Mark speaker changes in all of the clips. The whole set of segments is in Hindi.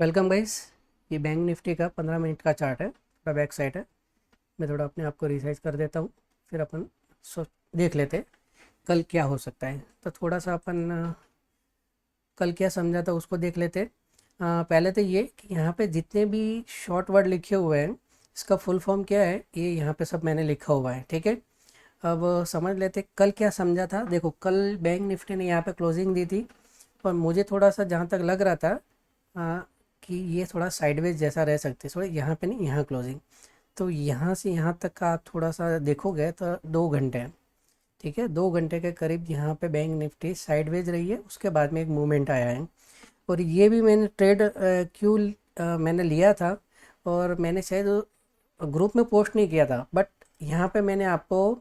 Speaker 1: Welcome guys. ये बैंक निफ्टी का 15 मिनट का चार्ट है, थोड़ा बैक साइड है। मैं थोड़ा अपने आप को रिसाइज कर देता हूँ, फिर अपन सो देख लेते हैं कल क्या हो सकता है। तो थोड़ा सा अपन कल क्या समझा था उसको देख लेते हैं। पहले तो ये कि यहाँ पे जितने भी शॉर्ट वर्ड लिखे हुए हैं इसका फुल फॉर्म क्या है, ये यहाँ पे सब मैंने लिखा हुआ है, ठीक है। अब समझ लेते हैं कल क्या समझा था। देखो, कल बैंक निफ्टी ने यहाँ पे क्लोजिंग दी थी, पर मुझे थोड़ा सा जहाँ तक लग रहा था कि ये थोड़ा साइडवेज जैसा रह सकते, थोड़ा यहाँ पे नहीं, यहाँ क्लोजिंग। तो यहाँ से यहाँ तक का आप थोड़ा सा देखोगे तो 2 घंटे हैं, ठीक है। 2 घंटे के करीब यहाँ पे बैंक निफ्टी साइडवेज रही है, उसके बाद में एक मूवमेंट आया है। और ये भी मैंने ट्रेड क्यों मैंने लिया था, और मैंने शायद ग्रुप में पोस्ट नहीं किया था, बट यहाँ पे मैंने आपको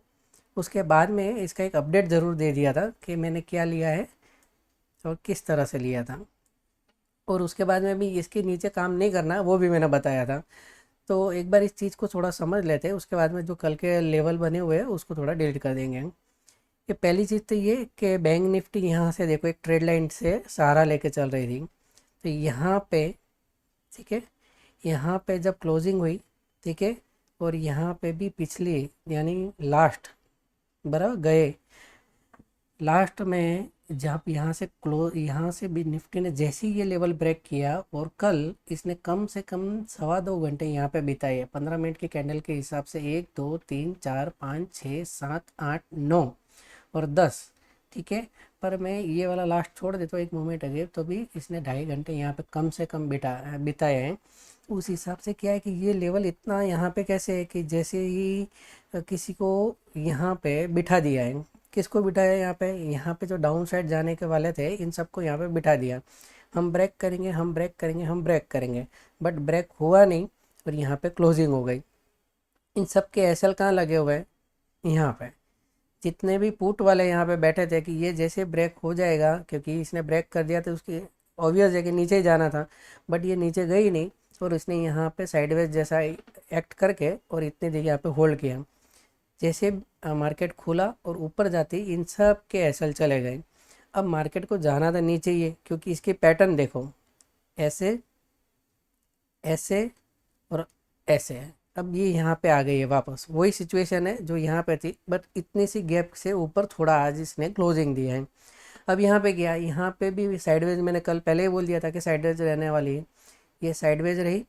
Speaker 1: उसके बाद में इसका एक अपडेट ज़रूर दे दिया था कि मैंने क्या लिया है और किस तरह से लिया था। और उसके बाद में भी इसके नीचे काम नहीं करना, वो भी मैंने बताया था। तो एक बार इस चीज़ को थोड़ा समझ लेते हैं, उसके बाद में जो कल के लेवल बने हुए हैं उसको थोड़ा डिलीट कर देंगे। ये पहली चीज़ तो ये कि बैंक निफ्टी यहाँ से देखो एक ट्रेड लाइन से सहारा लेके चल रही थी, तो यहाँ पे, ठीक है, यहाँ पे जब क्लोजिंग हुई, ठीक है, और यहाँ पे भी पिछली यानी लास्ट बराबर गए, लास्ट में जब यहाँ से भी निफ्टी ने जैसे ही ये लेवल ब्रेक किया, और कल इसने कम से कम 2.25 घंटे यहाँ पे बिताए हैं। 15 मिनट की कैंडल के हिसाब से 1 2 3 4 5 6 7 8 9 और 10, ठीक है। पर मैं ये वाला लास्ट छोड़ देता हूँ एक मोमेंट अगेव, तो भी इसने 2.5 घंटे यहाँ पे कम से कम बिताए हैं। उस हिसाब से क्या है कि ये लेवल इतना यहाँ पे कैसे है कि जैसे ही किसी को यहाँ पे बिठा दिया है। किसको बिठाया यहाँ पे? यहाँ पे जो डाउन साइड जाने के वाले थे इन सबको यहाँ पे बिठा दिया। हम ब्रेक करेंगे, हम ब्रेक करेंगे, हम ब्रेक करेंगे, बट ब्रेक हुआ नहीं, और यहाँ पे क्लोजिंग हो गई। इन सब के एसएल कहाँ लगे हुए हैं? यहाँ पे। जितने भी पुट वाले यहाँ पे बैठे थे कि ये जैसे ब्रेक हो जाएगा, क्योंकि इसने ब्रेक कर दिया तो उसकी ऑब्वियस है कि नीचे ही जाना था, बट ये नीचे गई नहीं, और इसने यहाँ पे साइडवेज जैसा एक्ट करके और इतनी देर यहाँ पे होल्ड किया। जैसे मार्केट खुला और ऊपर जाते ही इन सब के एसएल चले गए। अब मार्केट को जाना था नीचे ही है, क्योंकि इसके पैटर्न देखो, ऐसे, ऐसे और ऐसे है। अब ये यहाँ पे आ गई है वापस, वही सिचुएशन है जो यहाँ पे थी, बट इतनी सी गैप से ऊपर थोड़ा आज इसने क्लोजिंग दिया है। अब यहाँ पे गया, यहाँ पे भी साइडवेज, मैंने कल पहले ही बोल दिया था कि साइडवेज रहने वाली है। ये साइडवेज रही।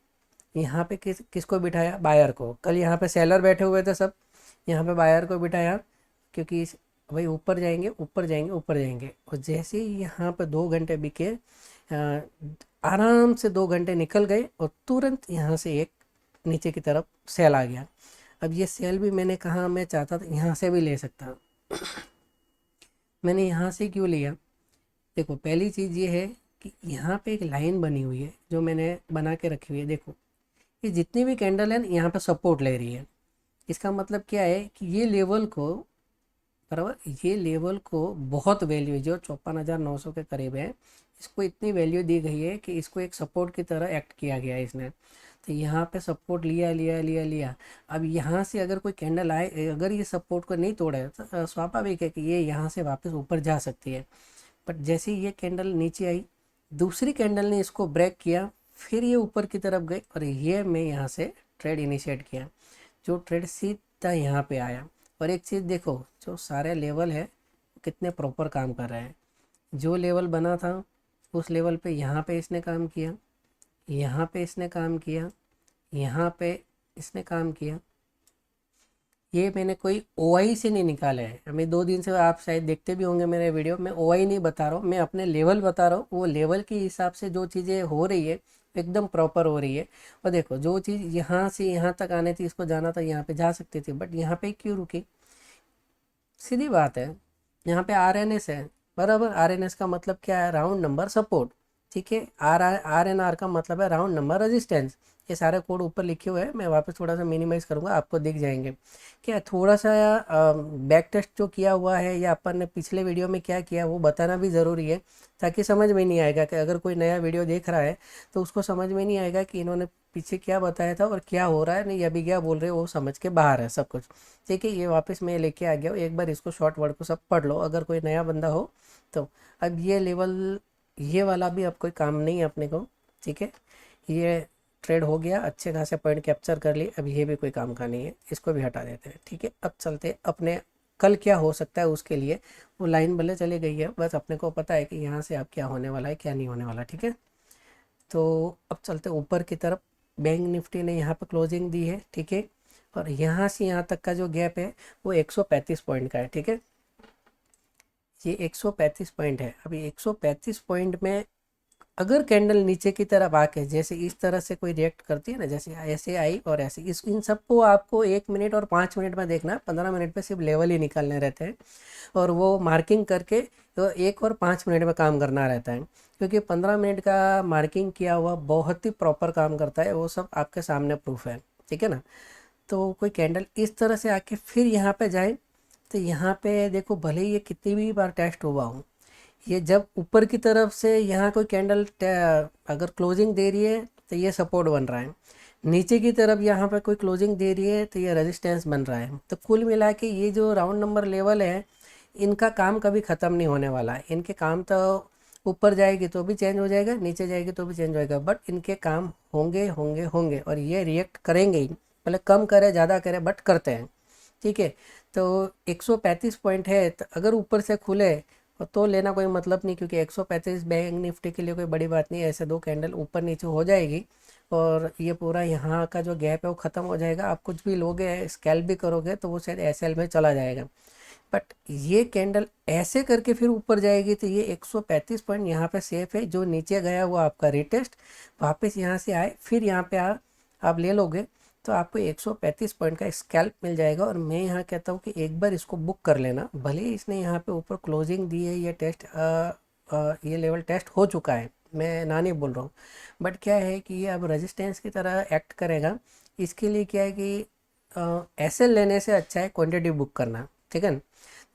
Speaker 1: यहाँ पे किसको बिठाया? बायर को। कल यहाँ पे सेलर बैठे हुए थे सब, यहाँ पे बायर को बिठाया, क्योंकि भाई ऊपर जाएंगे, ऊपर जाएंगे, ऊपर जाएंगे। और जैसे ही यहाँ पे 2 घंटे बिके, आराम से 2 घंटे निकल गए, और तुरंत यहाँ से एक नीचे की तरफ सेल आ गया। अब ये सेल भी मैंने कहा, मैं चाहता था यहाँ से भी ले सकता, मैंने यहाँ से क्यों लिया? देखो, पहली चीज़ ये है कि यहाँ पे एक लाइन बनी हुई है जो मैंने बना के रखी हुई है। देखो, ये जितनी भी कैंडल है ना यहाँ पे सपोर्ट ले रही है। इसका मतलब क्या है कि ये लेवल को, बराबर, ये लेवल को बहुत वैल्यू, जो 54,900 के करीब है, इसको इतनी वैल्यू दी गई है कि इसको एक सपोर्ट की तरह एक्ट किया गया है इसने। तो यहाँ पे सपोर्ट लिया लिया लिया लिया। अब यहाँ से अगर कोई कैंडल आए, अगर ये सपोर्ट को नहीं तोड़े तो स्वाभाविक है कि ये यहाँ से वापस ऊपर जा सकती है। बट जैसे ही ये कैंडल नीचे आई, दूसरी कैंडल ने इसको ब्रेक किया, फिर ये ऊपर की तरफ गई, और ये मैं यहाँ से ट्रेड इनिशिएट किया, जो ट्रेड सीधा यहाँ पे आया। और एक चीज़ देखो, जो सारे लेवल है कितने प्रॉपर काम कर रहे हैं। जो लेवल बना था उस लेवल पे यहाँ पे इसने काम किया, यहाँ पे इसने काम किया, यहाँ पे इसने काम किया। ये मैंने कोई ओआई से नहीं निकाला है। मैं 2 दिन से, आप शायद देखते भी होंगे मेरे वीडियो, मैं ओआई नहीं बता रहा हूँ, मैं अपने लेवल बता रहा हूँ। वो लेवल के हिसाब से जो चीज़ें हो रही है एकदम प्रॉपर हो रही है। और देखो, जो चीज़ यहाँ से यहाँ तक आनी थी, इसको जाना था, यहाँ पे जा सकती थी, बट यहाँ पे क्यों रुकी? सीधी बात है, यहाँ पे आरएनएस है, बराबर। आरएनएस का मतलब क्या है? राउंड नंबर सपोर्ट, ठीक है। आरएनआर का मतलब है राउंड नंबर रेजिस्टेंस। ये सारे कोड ऊपर लिखे हुए हैं, मैं वापस थोड़ा सा मिनिमाइज करूँगा, आपको दिख जाएंगे। क्या थोड़ा सा बैक टेस्ट जो किया हुआ है या अपन ने पिछले वीडियो में क्या किया वो बताना भी ज़रूरी है, ताकि समझ में नहीं आएगा कि अगर कोई नया वीडियो देख रहा है तो उसको समझ में नहीं आएगा कि इन्होंने पीछे क्या बताया था और क्या हो रहा है, नहीं अभी क्या बोल रहे हो, वो समझ के बाहर है सब कुछ। ठीक है, ये वापस मैं लेके आ गया हूँ, एक बार इसको शॉर्ट वर्ड को सब पढ़ लो अगर कोई नया बंदा हो तो। अब ये लेवल, ये वाला भी अब कोई काम नहीं है अपने को, ठीक है, ये ट्रेड हो गया, अच्छे खासे पॉइंट कैप्चर कर लिए। अब ये भी कोई काम का नहीं है, इसको भी हटा देते हैं। ठीक है, अब चलते अपने कल क्या हो सकता है उसके लिए। वो लाइन भले चली गई है, बस अपने को पता है कि यहाँ से अब क्या होने वाला है क्या नहीं होने वाला। ठीक है, तो अब चलते ऊपर की तरफ। बैंक निफ्टी ने यहाँ पर क्लोजिंग दी है। ठीक है, और यहाँ से यहाँ तक का जो गैप है वो 135 पॉइंट का है। ठीक है, ये 135 पॉइंट है। अभी 135 पॉइंट में अगर कैंडल नीचे की तरफ आके जैसे इस तरह से कोई रिएक्ट करती है ना, जैसे ऐसे आई और ऐसे, इस इन सबको आपको 1 मिनट और 5 मिनट में देखना है। 15 मिनट पे सिर्फ लेवल ही निकालने रहते हैं और वो मार्किंग करके तो 1 और 5 मिनट में काम करना रहता है, क्योंकि 15 मिनट का मार्किंग किया हुआ बहुत ही प्रॉपर काम करता है। वो सब आपके सामने प्रूफ है। ठीक है ना, तो कोई कैंडल इस तरह से आके फिर यहाँ पे जाए तो यहाँ पे देखो, भले ही ये कितनी भी बार टेस्ट हुआ हो, ये जब ऊपर की तरफ से यहाँ कोई कैंडल अगर क्लोजिंग दे रही है तो ये सपोर्ट बन रहा है, नीचे की तरफ यहाँ पर कोई क्लोजिंग दे रही है तो ये रेजिस्टेंस बन रहा है। तो कुल मिला के ये जो राउंड नंबर लेवल है, इनका काम कभी ख़त्म नहीं होने वाला है। इनके काम तो ऊपर जाएगी तो भी चेंज हो जाएगा, नीचे जाएगी तो भी चेंज हो जाएगा, बट इनके काम होंगे होंगे होंगे और ये रिएक्ट करेंगे ही, भले कम करे ज़्यादा करे बट करते हैं। ठीक है, तो 135 पॉइंट है, तो अगर ऊपर से खुले तो लेना कोई मतलब नहीं, क्योंकि 135 बैंक निफ्टी के लिए कोई बड़ी बात नहीं है। ऐसे दो कैंडल ऊपर नीचे हो जाएगी और ये पूरा यहाँ का जो गैप है वो ख़त्म हो जाएगा। आप कुछ भी लोगे स्कैल्प भी करोगे तो वो शायद एसएल में चला जाएगा, बट ये कैंडल ऐसे करके फिर ऊपर जाएगी तो ये 135 पॉइंट यहाँ पे सेफ है। जो नीचे गया वो आपका रिटेस्ट वापस यहाँ से आए फिर यहाँ पे आप ले लोगे तो आपको 135 पॉइंट का स्कैल्प मिल जाएगा। और मैं यहाँ कहता हूँ कि एक बार इसको बुक कर लेना, भले ही इसने यहाँ पे ऊपर क्लोजिंग दी है, ये टेस्ट ये लेवल टेस्ट हो चुका है, मैं ना नहीं बोल रहा हूँ, बट क्या है कि ये अब रेजिस्टेंस की तरह एक्ट करेगा। इसके लिए क्या है कि ऐसे लेने से अच्छा है क्वांटिटी बुक करना। ठीक है ना,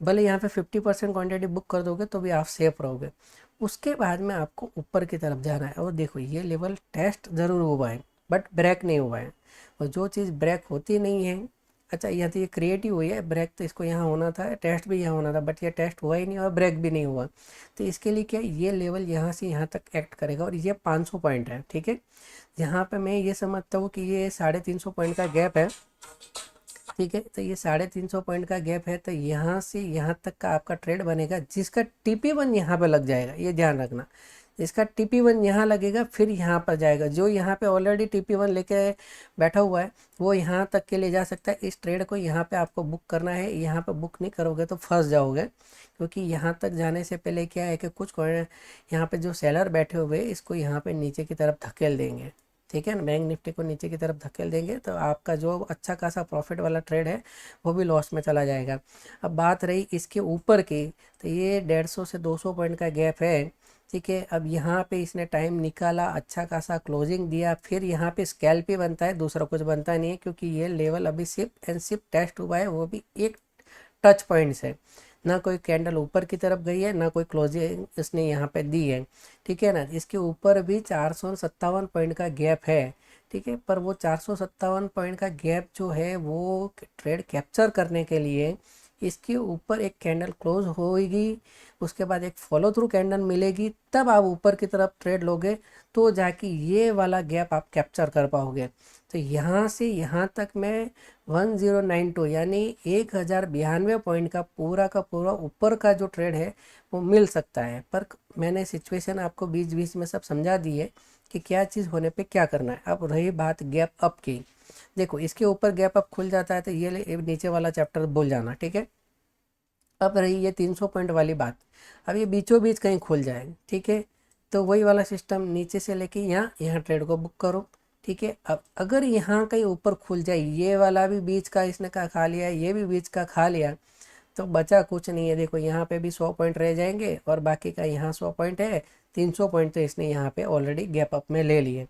Speaker 1: भले यहाँ पे 50% क्वांटिटी बुक कर दोगे तो भी आप सेफ रहोगे। उसके बाद में आपको ऊपर की तरफ जाना है। और देखो, ये लेवल टेस्ट ज़रूर हुआ है बट ब्रेक नहीं हुआ है, और जो चीज़ ब्रेक होती नहीं है, अच्छा यहाँ तो ये क्रिएटिव हुई है, ब्रेक तो इसको यहाँ होना था, टेस्ट भी यहाँ होना था, बट ये टेस्ट हुआ ही नहीं और ब्रेक भी नहीं हुआ। तो इसके लिए क्या, ये लेवल यहाँ से यहाँ तक एक्ट करेगा और ये 500 पॉइंट है। ठीक है, यहाँ पे मैं ये समझता हूँ कि ये 350 पॉइंट का गैप है। ठीक है, तो ये 350 पॉइंट का गैप है, तो यहाँ से यहाँ तक का आपका ट्रेड बनेगा, जिसका TP1 यहाँ पे लग जाएगा, ये ध्यान रखना। इसका TP1 यहाँ लगेगा फिर यहाँ पर जाएगा। जो यहाँ पे ऑलरेडी TP1 लेके बैठा हुआ है वो यहाँ तक के ले जा सकता है। इस ट्रेड को यहाँ पे आपको बुक करना है, यहाँ पे बुक नहीं करोगे तो फंस जाओगे, क्योंकि यहाँ तक जाने से पहले क्या है कि कुछ यहाँ पे जो सेलर बैठे हुए इसको यहाँ पे नीचे की तरफ धकेल देंगे। ठीक है ना, बैंक निफ्टी को नीचे की तरफ धकेल देंगे तो आपका जो अच्छा खासा प्रॉफिट वाला ट्रेड है वो भी लॉस में चला जाएगा। अब बात रही इसके ऊपर की, तो ये 150 से 200 पॉइंट का गैप है। ठीक है, अब यहाँ पे इसने टाइम निकाला, अच्छा खासा क्लोजिंग दिया, फिर यहाँ पे स्कैल्प ही बनता है, दूसरा कुछ बनता नहीं है, क्योंकि ये लेवल अभी सिर्फ एंड सिर्फ टेस्ट हुआ है, वो भी एक टच पॉइंट से। ना कोई कैंडल ऊपर की तरफ गई है, ना कोई क्लोजिंग इसने यहाँ पे दी है। ठीक है ना, इसके ऊपर भी 457 पॉइंट का गैप है। ठीक है, पर वो 457 पॉइंट का गैप जो है वो ट्रेड कैप्चर करने के लिए इसके ऊपर एक कैंडल क्लोज होगी, उसके बाद एक फॉलो थ्रू कैंडल मिलेगी, तब आप ऊपर की तरफ ट्रेड लोगे तो जाके ये वाला गैप आप कैप्चर कर पाओगे। तो यहाँ से यहाँ तक मैं 1092 यानी 1092 पॉइंट का पूरा ऊपर का जो ट्रेड है वो मिल सकता है। पर मैंने सिचुएशन आपको बीच बीच में सब समझा दी है कि क्या चीज़ होने पे क्या करना है। अब रही बात गैप अप की, देखो इसके ऊपर गैप अप खुल जाता है तो ये नीचे वाला चैप्टर भूल जाना। ठीक है, अब रही ये 300 पॉइंट वाली बात, अब ये बीचों बीच कहीं खुल जाए, ठीक है, तो वही वाला सिस्टम नीचे से लेके यहाँ ट्रेड को बुक करो। ठीक है, अब अगर यहाँ कहीं ऊपर खुल जाए, ये वाला भी बीच का इसने का खा लिया, ये भी बीच का खा लिया, तो बचा कुछ नहीं है। देखो यहाँ पे भी 100 पॉइंट रह जाएंगे और बाकी का यहाँ 100 पॉइंट है, 300 पॉइंट तो इसने यहाँ पे ऑलरेडी गैप अप में ले लिए।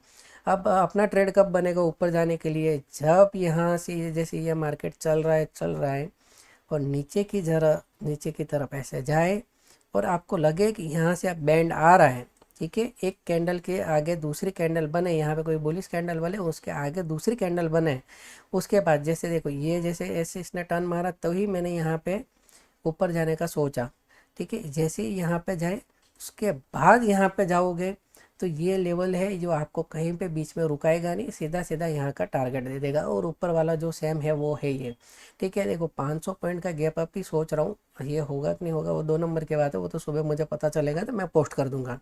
Speaker 1: अब अपना ट्रेड कब बनेगा ऊपर जाने के लिए, जब यहाँ से जैसे ये मार्केट चल रहा है और नीचे की तरफ ऐसे जाए और आपको लगे कि यहाँ से अब बैंड आ रहा है। ठीक है, एक कैंडल के आगे दूसरी कैंडल बने, यहाँ पे कोई बुलिश कैंडल बने, उसके आगे दूसरी कैंडल बने, उसके बाद जैसे देखो ये जैसे ऐसे इसने टर्न मारा तभी मैंने यहाँ पे ऊपर जाने का सोचा। ठीक है, जैसे ही यहाँ पे जाए उसके बाद यहाँ पे जाओगे तो ये लेवल है जो आपको कहीं पे बीच में रुकाएगा नहीं, सीधा सीधा यहाँ का टारगेट दे देगा। और ऊपर वाला जो सेम है वो है ये, ठीक है। देखो 500 पॉइंट का गैप अप ही सोच रहा हूँ, ये होगा कि नहीं होगा वो 2 नंबर की बात है, वो तो सुबह मुझे पता चलेगा तो मैं पोस्ट कर दूंगा,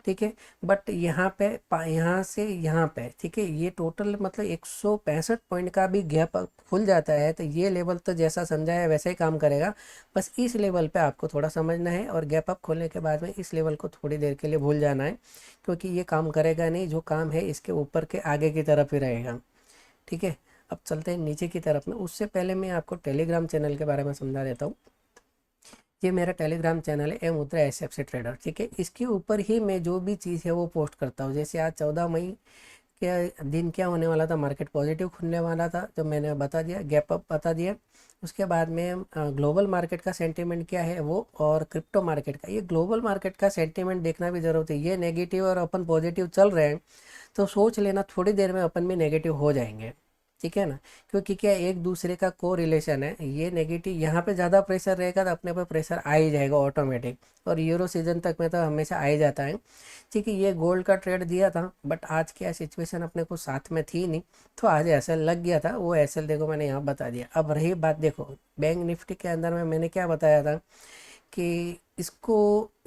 Speaker 1: ठीक है। बट यहाँ पे यहाँ से यहाँ पे, ठीक है, ये टोटल मतलब 165 पॉइंट का भी गैप खुल जाता है तो ये लेवल तो जैसा समझा है वैसे ही काम करेगा। बस इस लेवल पे आपको थोड़ा समझना है और गैप अप खोलने के बाद में इस लेवल को थोड़ी देर के लिए भूल जाना है, क्योंकि ये काम करेगा नहीं, जो काम है इसके ऊपर के आगे की तरफ ही रहेगा, ठीक है। अब चलते हैं नीचे की तरफ में, उससे पहले मैं आपको टेलीग्राम चैनल के बारे में समझा देता हूँ। ये मेरा टेलीग्राम चैनल है मुद्रा एसएफसी ट्रेडर, ठीक है। इसके ऊपर ही मैं जो भी चीज़ है वो पोस्ट करता हूँ। जैसे आज 14 मई के दिन क्या होने वाला था, मार्केट पॉजिटिव खुलने वाला था जो मैंने बता दिया, गैप अप बता दिया। उसके बाद में ग्लोबल मार्केट का सेंटीमेंट क्या है वो, और क्रिप्टो मार्केट का। ये ग्लोबल मार्केट का सेंटीमेंट देखना भी ज़रूरत है, ये नेगेटिव और अपन पॉजिटिव चल रहे हैं तो सोच लेना थोड़ी देर में अपन भी नेगेटिव हो जाएंगे, ठीक है ना। क्योंकि क्या एक दूसरे का को रिलेशन है, ये नेगेटिव यहाँ पे ज़्यादा प्रेशर रहेगा तो अपने पर प्रेशर आ ही जाएगा ऑटोमेटिक, और यूरो सीजन तक में तो हमेशा आ ही जाता है, ठीक है। ये गोल्ड का ट्रेड दिया था बट आज क्या सिचुएशन अपने को साथ में थी नहीं, तो आज एसएल लग गया था, वो एसएल देखो मैंने यहाँ बता दिया। अब रही बात, देखो बैंक निफ्टी के अंदर में मैंने क्या बताया था कि इसको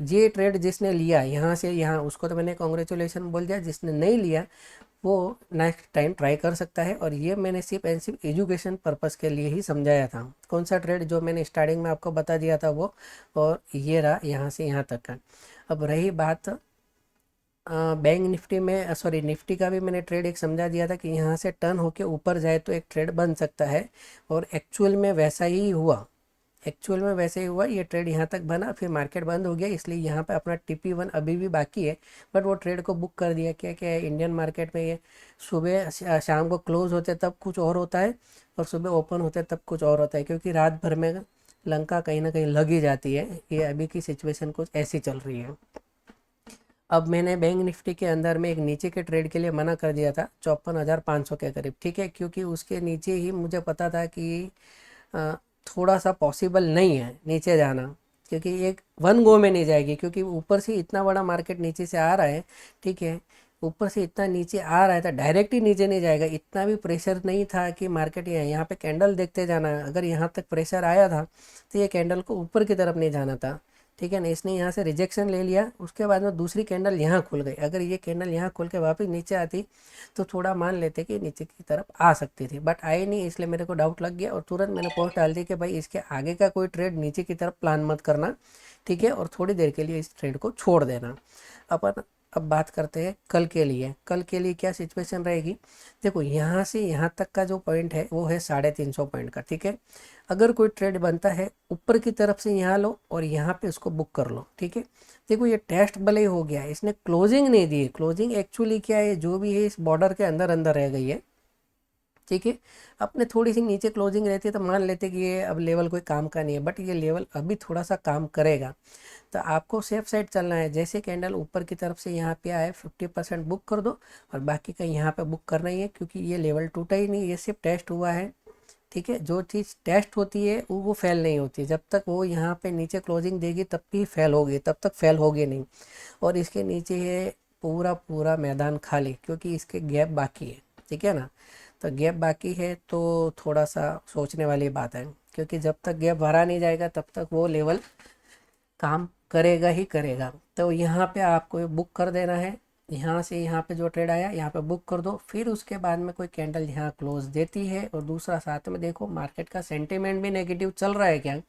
Speaker 1: ये ट्रेड जिसने लिया यहाँ से यहाँ, उसको तो मैंने कॉन्ग्रेचुलेसन बोल दिया, जिसने नहीं लिया वो नेक्स्ट टाइम ट्राई कर सकता है। और ये मैंने सिर्फ एंड सिर्फ एजुकेशन पर्पस के लिए ही समझाया था। कौन सा ट्रेड, जो मैंने स्टार्टिंग में आपको बता दिया था वो, और ये रहा यहाँ से यहाँ तक का। अब रही बात बैंक निफ्टी में, सॉरी निफ्टी का भी मैंने ट्रेड एक समझा दिया था कि यहाँ से टर्न होके ऊपर जाए तो एक ट्रेड बन सकता है, और एक्चुअल में वैसा ही हुआ, एक्चुअल में वैसे ही हुआ। ये ट्रेड यहाँ तक बना, फिर मार्केट बंद हो गया, इसलिए यहाँ पे अपना TP1 अभी भी बाकी है, बट वो ट्रेड को बुक कर दिया। क्या क्या है इंडियन मार्केट में, ये सुबह शाम को क्लोज होते तब कुछ और होता है और सुबह ओपन होते तब कुछ और होता है, क्योंकि रात भर में लंका कहीं ना कहीं लग ही जाती है। ये अभी की सिचुएशन कुछ ऐसी चल रही है। अब मैंने बैंक निफ्टी के अंदर में एक नीचे के ट्रेड के लिए मना कर दिया था 54,500 के करीब, ठीक है, क्योंकि उसके नीचे ही मुझे पता था कि थोड़ा सा पॉसिबल नहीं है नीचे जाना, क्योंकि एक वन गो में नहीं जाएगी, क्योंकि ऊपर से इतना बड़ा मार्केट नीचे से आ रहा है, ठीक है, ऊपर से इतना नीचे आ रहा है तो डायरेक्ट ही नीचे नहीं जाएगा। इतना भी प्रेशर नहीं था कि मार्केट यहाँ पे कैंडल देखते जाना है। अगर यहाँ तक प्रेशर आया था तो ये कैंडल को ऊपर की तरफ नहीं जाना था, ठीक है ना। इसने यहाँ से रिजेक्शन ले लिया, उसके बाद में दूसरी कैंडल यहाँ खुल गई। अगर ये कैंडल यहाँ खुल के वापस नीचे आती तो थोड़ा मान लेते कि नीचे की तरफ आ सकती थी, बट आई नहीं, इसलिए मेरे को डाउट लग गया और तुरंत मैंने पोस्ट डाल दी कि भाई इसके आगे का कोई ट्रेड नीचे की तरफ प्लान मत करना, ठीक है, और थोड़ी देर के लिए इस ट्रेड को छोड़ देना। अपन अब बात करते हैं कल के लिए। कल के लिए क्या सिचुएशन रहेगी, देखो यहाँ से यहाँ तक का जो पॉइंट है वो है 350 पॉइंट का, ठीक है। अगर कोई ट्रेड बनता है ऊपर की तरफ से यहाँ लो और यहाँ पे उसको बुक कर लो, ठीक है। देखो ये टेस्ट भले ही हो गया है, इसने क्लोजिंग नहीं दी है। क्लोजिंग एक्चुअली क्या है, जो भी है इस बॉर्डर के अंदर अंदर रह गई है, ठीक है। अपने थोड़ी सी नीचे क्लोजिंग रहती है तो मान लेते कि ये अब लेवल कोई काम का नहीं है, बट ये लेवल अभी थोड़ा सा काम करेगा। तो आपको सेफ साइड चलना है। जैसे कैंडल ऊपर की तरफ से यहाँ पे आए 50% बुक कर दो, और बाकी का यहाँ पे बुक करना ही है, क्योंकि ये लेवल टूटा ही नहीं, ये सिर्फ टेस्ट हुआ है, ठीक है। जो चीज़ टेस्ट होती है वो फेल नहीं होती, जब तक वो यहाँ पे नीचे क्लोजिंग देगी तब भी फेल होगी, तब तक फेल होगी नहीं। और इसके नीचे है पूरा पूरा मैदान खाली, क्योंकि इसके गैप बाकी है, ठीक है ना। तो गैप बाकी है तो थोड़ा सा सोचने वाली बात है, क्योंकि जब तक गैप भरा नहीं जाएगा तब तक वो लेवल काम करेगा ही करेगा। तो यहाँ पे आपको बुक कर देना है, यहाँ से यहाँ पे जो ट्रेड आया यहाँ पे बुक कर दो। फिर उसके बाद में कोई कैंडल यहाँ क्लोज देती है, और दूसरा साथ में देखो मार्केट का सेंटीमेंट भी नेगेटिव चल रहा है क्या।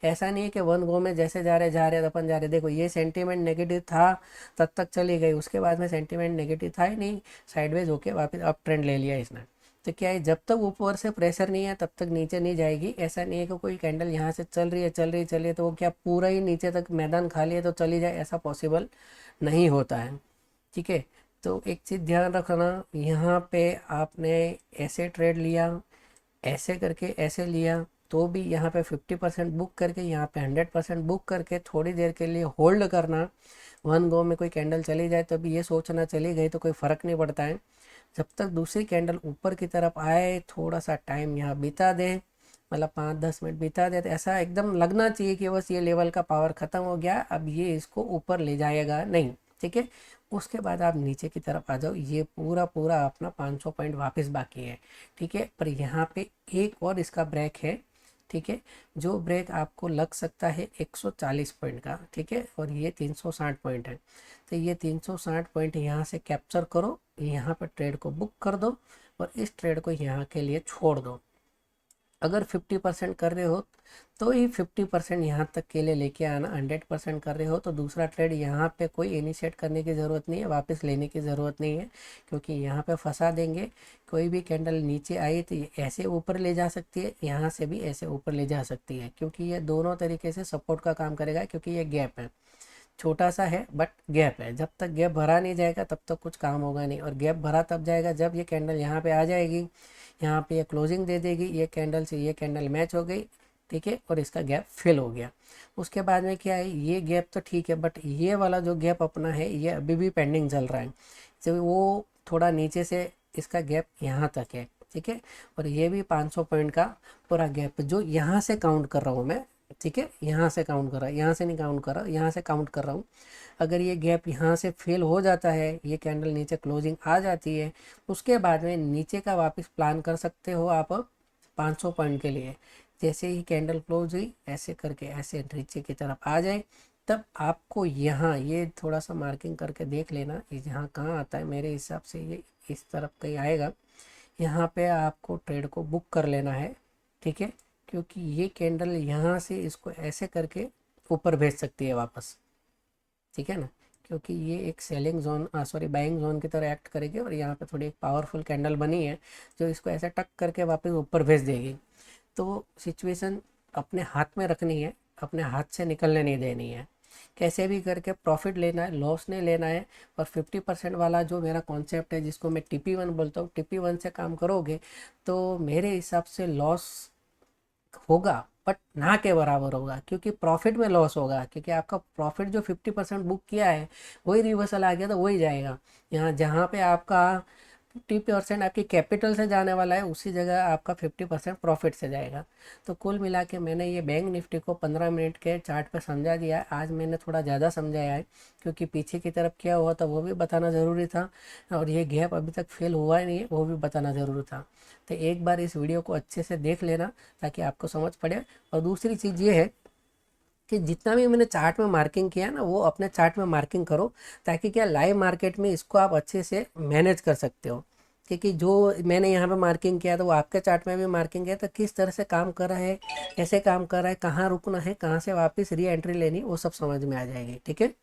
Speaker 1: ऐसा नहीं है कि वन गो में जैसे जा रहे अपन जा रहे। देखो ये सेंटीमेंट नेगेटिव था तब तक चली गई, उसके बाद में सेंटीमेंट नेगेटिव था ही नहीं, साइडवेज होके वापस अप ट्रेंड ले लिया इसने। तो क्या है, जब तक ऊपर से प्रेशर नहीं है तब तक नीचे नहीं जाएगी। ऐसा नहीं है कि कोई कैंडल यहाँ से चल रही है तो वो क्या पूरा ही नीचे तक मैदान खाली है तो चली जाए, ऐसा पॉसिबल नहीं होता है, ठीक है। तो एक चीज़ ध्यान रखना, यहाँ पे आपने ऐसे ट्रेड लिया, ऐसे करके ऐसे लिया, तो भी यहाँ पे 50% बुक करके, यहाँ पे 100% बुक करके थोड़ी देर के लिए होल्ड करना। वन गो में कोई कैंडल चली जाए तो भी ये सोचना चली गई तो कोई फ़र्क नहीं पड़ता है। जब तक दूसरी कैंडल ऊपर की तरफ आए थोड़ा सा टाइम यहाँ बिता दे, मतलब 5-10 मिनट बिता दे, तो ऐसा एकदम लगना चाहिए कि बस ये लेवल का पावर ख़त्म हो गया, अब ये इसको ऊपर ले जाएगा नहीं, ठीक है। उसके बाद आप नीचे की तरफ आ जाओ, ये पूरा पूरा अपना 500 पॉइंट वापस बाकी है, ठीक है। पर यहाँ पे एक और इसका ब्रेक है, ठीक है, जो ब्रेक आपको लग सकता है 140 पॉइंट का, ठीक है, और ये 360 पॉइंट है। तो ये 360 पॉइंट यहाँ से कैप्चर करो, यहाँ पर ट्रेड को बुक कर दो और इस ट्रेड को यहाँ के लिए छोड़ दो। अगर 50% कर रहे हो तो ही 50% यहाँ तक के लिए लेके आना। 100% कर रहे हो तो दूसरा ट्रेड यहाँ पे कोई इनिशिएट करने की ज़रूरत नहीं है, वापस लेने की ज़रूरत नहीं है, क्योंकि यहाँ पे फंसा देंगे। कोई भी कैंडल नीचे आई तो ये ऐसे ऊपर ले जा सकती है, यहाँ से भी ऐसे ऊपर ले जा सकती है, क्योंकि ये दोनों तरीके से सपोर्ट का काम करेगा, क्योंकि ये गैप है, छोटा सा है बट गैप है। जब तक गैप भरा नहीं जाएगा तब तक कुछ काम होगा नहीं, और गैप भरा तब जाएगा जब ये कैंडल यहाँ पे आ जाएगी, यहाँ पे ये क्लोजिंग दे देगी, ये कैंडल से ये कैंडल मैच हो गई, ठीक है, और इसका गैप फिल हो गया। उसके बाद में क्या है, ये गैप तो ठीक है, बट ये वाला जो गैप अपना है ये अभी भी पेंडिंग चल रहा है, जब वो थोड़ा नीचे से इसका गैप यहाँ तक है, ठीक है, और ये भी 500 पॉइंट का पूरा गैप जो यहाँ से काउंट कर रहा हूँ मैं, ठीक है, यहाँ से काउंट कर रहा है, यहाँ से नहीं काउंट कर रहा, यहाँ से काउंट कर रहा हूँ। अगर ये गैप यहाँ से फेल हो जाता है, ये कैंडल नीचे क्लोजिंग आ जाती है, उसके बाद में नीचे का वापस प्लान कर सकते हो आप 500 पॉइंट के लिए। जैसे ही कैंडल क्लोज हुई ऐसे करके ऐसे नीचे की तरफ आ जाए, तब आपको यहाँ ये थोड़ा सा मार्किंग करके देख लेना, ये यहाँ कहाँ आता है, मेरे हिसाब से ये इस तरफ कहीं आएगा। यहाँ पे आपको ट्रेड को बुक कर लेना है, ठीक है, क्योंकि ये कैंडल यहाँ से इसको ऐसे करके ऊपर भेज सकती है वापस, ठीक है ना, क्योंकि ये एक selling zone sorry buying zone की तरह एक्ट करेगी, और यहाँ पे थोड़ी एक पावरफुल कैंडल बनी है जो इसको ऐसे टक करके वापस ऊपर भेज देगी। तो सिचुएशन अपने हाथ में रखनी है, अपने हाथ से निकलने नहीं देनी है, कैसे भी करके प्रॉफिट लेना है, लॉस नहीं लेना है। और 50% वाला जो मेरा कॉन्सेप्ट है जिसको मैं TP1 बोलता हूँ, TP1 से काम करोगे तो मेरे हिसाब से लॉस होगा बट ना के बराबर होगा, क्योंकि प्रॉफिट में लॉस होगा, क्योंकि आपका प्रॉफिट जो 50% बुक किया है वही रिवर्सल आ गया तो वही जाएगा। यहाँ जहाँ पे आपका 50% आपकी कैपिटल से जाने वाला है, उसी जगह आपका 50% प्रॉफिट से जाएगा। तो कुल मिला के मैंने ये बैंक निफ्टी को 15 मिनट के चार्ट पे समझा दिया है। आज मैंने थोड़ा ज़्यादा समझाया है, क्योंकि पीछे की तरफ क्या हुआ था वो भी बताना ज़रूरी था, और ये गैप अभी तक फेल हुआ ही नहीं है वो भी बताना ज़रूरी था। तो एक बार इस वीडियो को अच्छे से देख लेना ताकि आपको समझ पड़े। और दूसरी चीज़ ये है कि जितना भी मैंने चार्ट में मार्किंग किया ना वो अपने चार्ट में मार्किंग करो, ताकि क्या लाइव मार्केट में इसको आप अच्छे से मैनेज कर सकते हो। क्योंकि जो मैंने यहाँ पे मार्किंग किया तो वो आपके चार्ट में भी मार्किंग किया, तो किस तरह से काम कर रहा है, कैसे काम कर रहा है, कहाँ रुकना है, कहाँ से वापस री एंट्री लेनी, वो सब समझ में आ जाएगी, ठीक है।